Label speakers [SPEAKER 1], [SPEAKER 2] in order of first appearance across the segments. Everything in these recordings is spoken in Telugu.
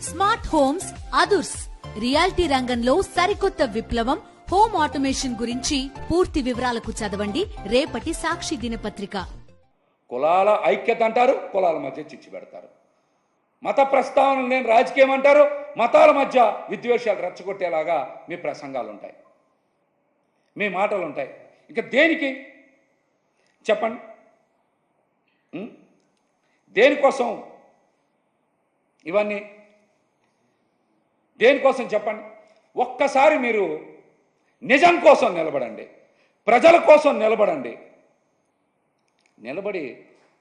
[SPEAKER 1] స్మార్ట్ హోమ్స్ అదుర్స్ రియాలిటీ రంగంలో సరికొత్త విప్లవం హోమ్ ఆటోమేషన్ గురించి పూర్తి వివరాలకు చదవండి రేపటి సాక్షి దినపత్రిక.
[SPEAKER 2] కులాల ఐక్యత అంటారు, కులాల మధ్య చిచ్చు పెడతారు. మత ప్రస్తావన లేని రాజకీయం అంటారు, మతాల మధ్య విద్వేషాలు రెచ్చగొట్టేలాగా మీ ప్రసంగాలు ఉంటాయి, మీ మాటలు ఉంటాయి. ఇక దేనికి చెప్పండి? దేనికోసం ఇవన్నీ? దేనికోసం చెప్పండి? ఒక్కసారి మీరు నిజం కోసం నిలబడండి, ప్రజల కోసం నిలబడండి, నిలబడి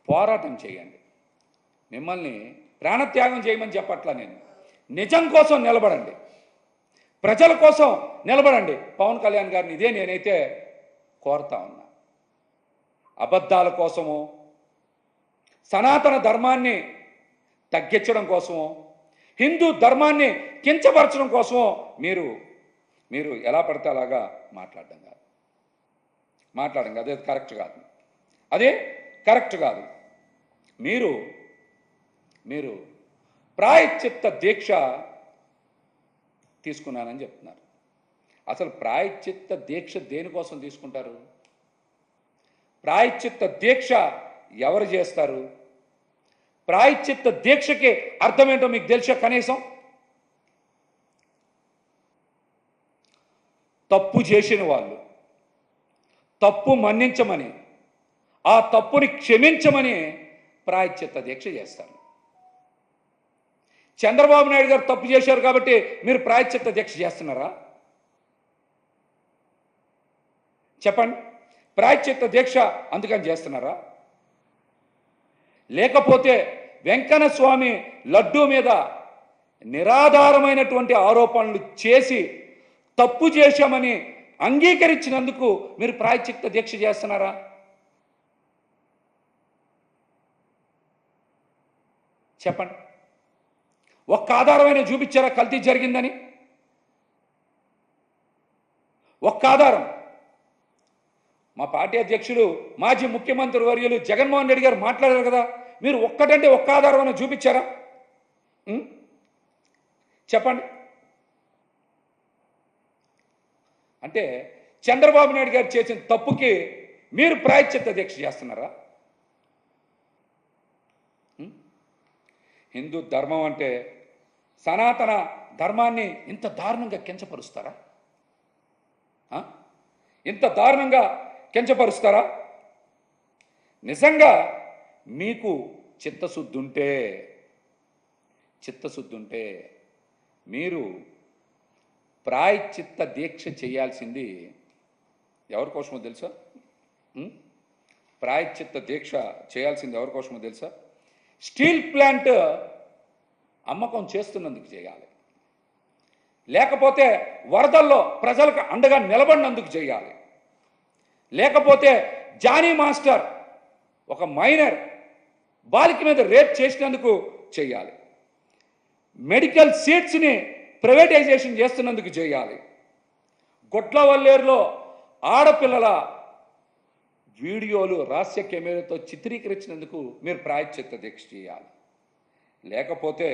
[SPEAKER 2] పోరాటం చేయండి. మిమ్మల్ని ప్రాణత్యాగం చేయమని చెప్పట్లా నేను. నిజం కోసం నిలబడండి, ప్రజల కోసం నిలబడండి. పవన్ కళ్యాణ్ గారిని ఇదే నేనైతే కోరుతా ఉన్నా. అబద్ధాల కోసమో, సనాతన ధర్మాన్ని తగ్గించడం కోసమో, హిందూ ధర్మాన్ని కించపరచడం కోసమో మీరు ఎలా పడితే అలాగా మాట్లాడడం కాదు. అదే కరెక్ట్ కాదు, అదే కరెక్ట్ కాదు. మీరు ప్రాయశ్చిత్త దీక్ష తీసుకున్నానని చెప్తున్నారు. అసలు ప్రాయశ్చిత్త దీక్ష దేనికోసం తీసుకుంటారు? ప్రాయశ్చిత్త దీక్ష ఎవరు చేస్తారు? ప్రాయశ్చిత్త దీక్షకి అర్థం ఏంటో మీకు తెలుసా? కనీసం తప్పు చేసిన వాళ్ళు తప్పు మన్నించమని, ఆ తప్పుని క్షమించమని ప్రాయశ్చిత్త దీక్ష చేస్తారు. చంద్రబాబు నాయుడు గారు తప్పు చేశారు కాబట్టి మీరు ప్రాయశ్చిత్త దీక్ష చేస్తున్నారా? చెప్పండి. ప్రాయశ్చిత్త దీక్ష అందుకని చేస్తున్నారా? లేకపోతే వెంకన్న స్వామి లడ్డూ మీద నిరాధారమైనటువంటి ఆరోపణలు చేసి తప్పు చేశామని అంగీకరించినందుకు మీరు ప్రాయశ్చిత్త దీక్ష చేస్తున్నారా? చెప్పండి. ఒక్క ఆధారమైన చూపించారా కల్తీ జరిగిందని? ఒక్క ఆధారం. మా పార్టీ అధ్యక్షులు మాజీ ముఖ్యమంత్రి వర్యులు జగన్మోహన్ రెడ్డి గారు మాట్లాడారు కదా, మీరు ఒక్కటంటే ఒక్క ఆధారమైన చూపించారా? చెప్పండి. అంటే చంద్రబాబు నాయుడు గారు చేసిన తప్పుకి మీరు ప్రాయశ్చిత్త దీక్ష చేస్తున్నారా? హిందూ ధర్మం అంటే, సనాతన ధర్మాన్ని ఇంత దారుణంగా కించపరుస్తారా? ఇంత దారుణంగా కించపరుస్తారా? నిజంగా మీకు చిత్తశుద్ధి ఉంటే మీరు ప్రాయశ్చిత్త దీక్ష చేయాల్సింది ఎవరి కోసమో తెలుసా? ప్రాయశ్చిత్త దీక్ష చేయాల్సింది ఎవరి కోసమో తెలుసా? స్టీల్ ప్లాంట్ అమ్మకం చేస్తున్నందుకు చేయాలి, లేకపోతే వరదల్లో ప్రజలకు అండగా నిలబడినందుకు చేయాలి, లేకపోతే జానీ మాస్టర్ ఒక మైనర్ బాలిక మీద రేప్ చేసినందుకు చేయాలి, మెడికల్ సీట్స్ని ప్రైవేటైజేషన్ చేస్తున్నందుకు చేయాలి, గొట్లవల్లేరులో ఆడపిల్లల వీడియోలు రహస్య కెమెరాతో చిత్రీకరించినందుకు మీరు ప్రాయశ్చిత్త దీక్ష చేయాలి. లేకపోతే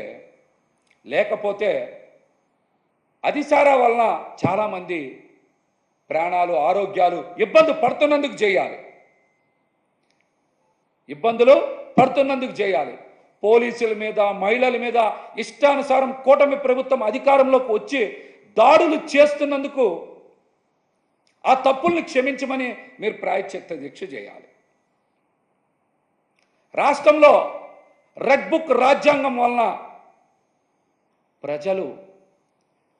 [SPEAKER 2] అతిసారా వలన చాలామంది ప్రాణాలు, ఆరోగ్యాలు ఇబ్బందులు పడుతున్నందుకు చేయాలి. పోలీసుల మీద, మహిళల మీద ఇష్టానుసారం కూటమి ప్రభుత్వం అధికారంలోకి వచ్చి దాడులు చేస్తున్నందుకు ఆ తప్పుల్ని క్షమించమని మీరు ప్రాయశ్చిత్త దీక్ష చేయాలి. రాష్ట్రంలో రెడ్ బుక్ రాజ్యాంగం వలన ప్రజలు,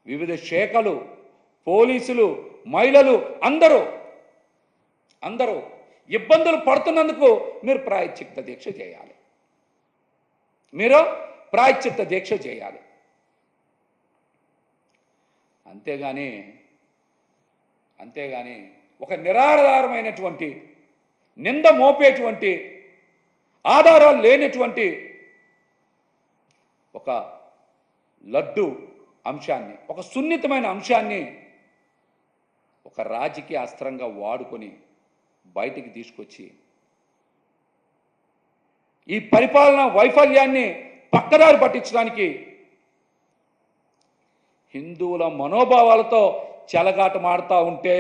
[SPEAKER 2] వివిధ శాఖలు, పోలీసులు, మహిళలు అందరూ ఇబ్బందులు పడుతున్నందుకు మీరు ప్రాయశ్చిత్త దీక్ష చేయాలి. అంతేగాని ఒక నిరాధారమైనటువంటి, నింద మోపేటువంటి, ఆధారాలు లేనటువంటి ఒక లడ్డు అంశాన్ని, ఒక సున్నితమైన అంశాన్ని ఒక రాజకీయ అస్త్రంగా వాడుకొని బయటికి తీసుకొచ్చి ఈ పరిపాలన వైఫల్యాన్ని పక్కదారి పట్టించడానికి హిందువుల మనోభావాలతో చెలగాటమాడుతూ ఉంటే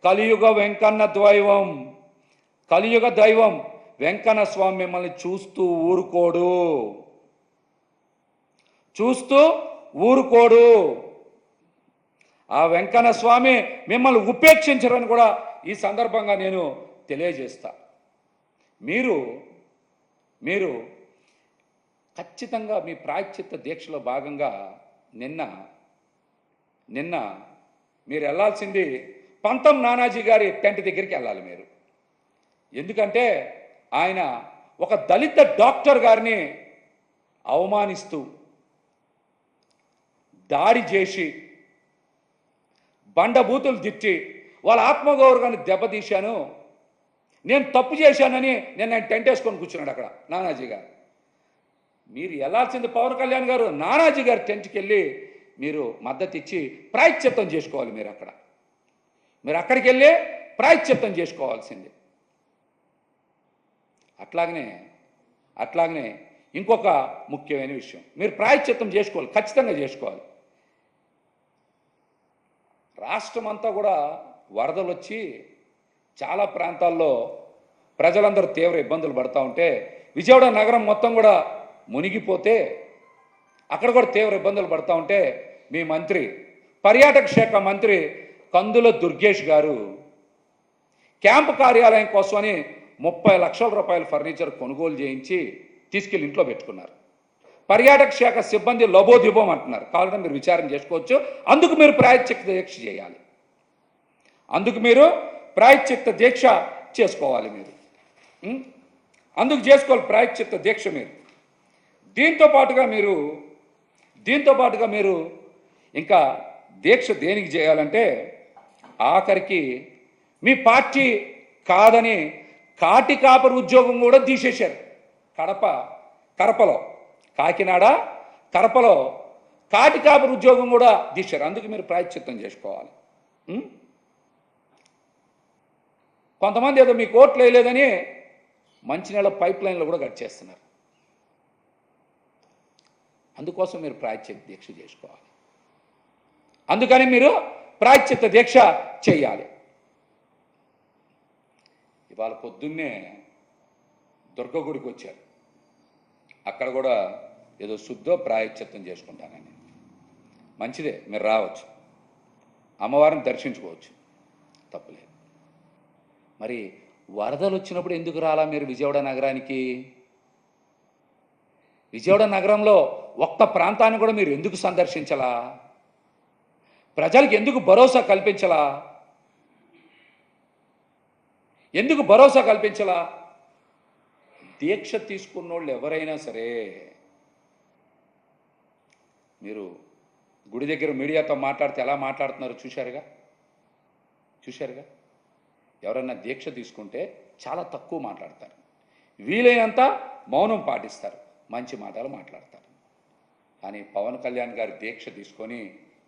[SPEAKER 2] కలియుగ వెంకన్న దైవం, కలియుగ దైవం వెంకన్న స్వామి మిమ్మల్ని చూస్తూ ఊరుకోడు. ఆ వెంకన్న స్వామి మిమ్మల్ని ఉపేక్షించరని కూడా ఈ సందర్భంగా నేను తెలియజేస్తా. మీరు ఖచ్చితంగా మీ ప్రాయశ్చిత్త దీక్షలో భాగంగా నిన్న మీరు వెళ్ళాల్సింది పంతం నానాజీ గారి టెంట్ దగ్గరికి వెళ్ళాలి మీరు. ఎందుకంటే ఆయన ఒక దళిత డాక్టర్ గారిని అవమానిస్తూ దాడి చేసి బండబూతులు తిట్టి వాళ్ళ ఆత్మగౌరవాన్ని దెబ్బతీశాను, నేను తప్పు చేశానని నేను టెంట్ వేసుకొని కూర్చున్నాడు అక్కడ నానాజీ గారు. మీరు వెళ్ళాల్సింది పవన్ కళ్యాణ్ గారు నానాజీ గారి టెంట్కి వెళ్ళి మీరు మద్దతు ఇచ్చి ప్రాయశ్చిత్తం చేసుకోవాలి. మీరు అక్కడికి వెళ్ళి ప్రాయశ్చిత్తం చేసుకోవాల్సింది. అట్లాగనే ఇంకొక ముఖ్యమైన విషయం, మీరు ప్రాయశ్చిత్తం చేసుకోవాలి, ఖచ్చితంగా చేసుకోవాలి. రాష్ట్రం అంతా కూడా వరదలు వచ్చి చాలా ప్రాంతాల్లో ప్రజలందరూ తీవ్ర ఇబ్బందులు పడుతూ ఉంటే, విజయవాడ నగరం మొత్తం కూడా మునిగిపోతే అక్కడ కూడా తీవ్ర ఇబ్బందులు పడుతూ ఉంటే, మీ మంత్రి పర్యాటక శాఖ మంత్రి కందుల దుర్గేష్ గారు క్యాంపు కార్యాలయం కోసమని 30 లక్షల రూపాయల ఫర్నిచర్ కొనుగోలు చేయించి తీసుకెళ్ళి ఇంట్లో పెట్టుకున్నారు. పర్యాటక శాఖ సిబ్బంది లబోదిబోం అంటున్నారు. కావాలంటే మీరు విచారణ చేసుకోవచ్చు. అందుకు మీరు ప్రాయశ్చిత్త దీక్ష చేయాలి. ప్రాయశ్చిత్త దీక్ష చేసుకోవాలి. అందుకు చేసుకోవాలి ప్రాయశ్చిత్త దీక్ష. దీంతో పాటుగా మీరు ఇంకా దీక్ష దేనికి చేయాలంటే, ఆఖరికి మీ పార్టీ కాదని కాటి కాపరి ఉద్యోగం కూడా తీసేశారు. కాకినాడ కడపలో కాటి కాపరి ఉద్యోగం కూడా తీశారు. అందుకు మీరు ప్రాయశ్చిత్తం చేసుకోవాలి. కొంతమంది ఏదో మీకు ఓట్లు వేయలేదని మంచినీళ్ళ పైప్ లైన్లు కూడా కట్ చేస్తున్నారు. అందుకోసం మీరు ప్రాయశ్చిత్త దీక్ష చేసుకోవాలి. అందుకని మీరు ప్రాయశ్చిత్త దీక్ష చేయాలి. ఇవాళ పొద్దున్నే దుర్గ గుడికి వచ్చారు. అక్కడ కూడా ఏదో శుద్ధో ప్రాయశ్చిత్తం చేసుకుంటానని. మంచిదే, మీరు రావచ్చు, అమ్మవారిని దర్శించుకోవచ్చు, తప్పులేదు. మరి వరదలు వచ్చినప్పుడు ఎందుకు రాలా మీరు విజయవాడ నగరానికి? విజయవాడ నగరంలో ఒక్క ప్రాంతాన్ని కూడా మీరు ఎందుకు సందర్శించలా? ప్రజలకు ఎందుకు భరోసా కల్పించలా? దీక్ష తీసుకున్న వాళ్ళు ఎవరైనా సరే, మీరు గుడి దగ్గర మీడియాతో మాట్లాడితే ఎలా మాట్లాడుతున్నారో చూశారుగా. ఎవరన్నా దీక్ష తీసుకుంటే చాలా తక్కువ మాట్లాడతారు, వీలైనంత మౌనం పాటిస్తారు, మంచి మాటలు మాట్లాడతారు. కానీ పవన్ కళ్యాణ్ గారి దీక్ష తీసుకొని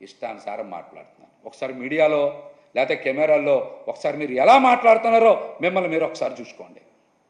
[SPEAKER 2] ఇష్టానుసారం మాట్లాడుతున్నారు. ఒకసారి మీడియాలో లేకపోతే కెమెరాల్లో ఒకసారి మీరు ఎలా మాట్లాడుతున్నారో మిమ్మల్ని మీరు ఒకసారి చూసుకోండి.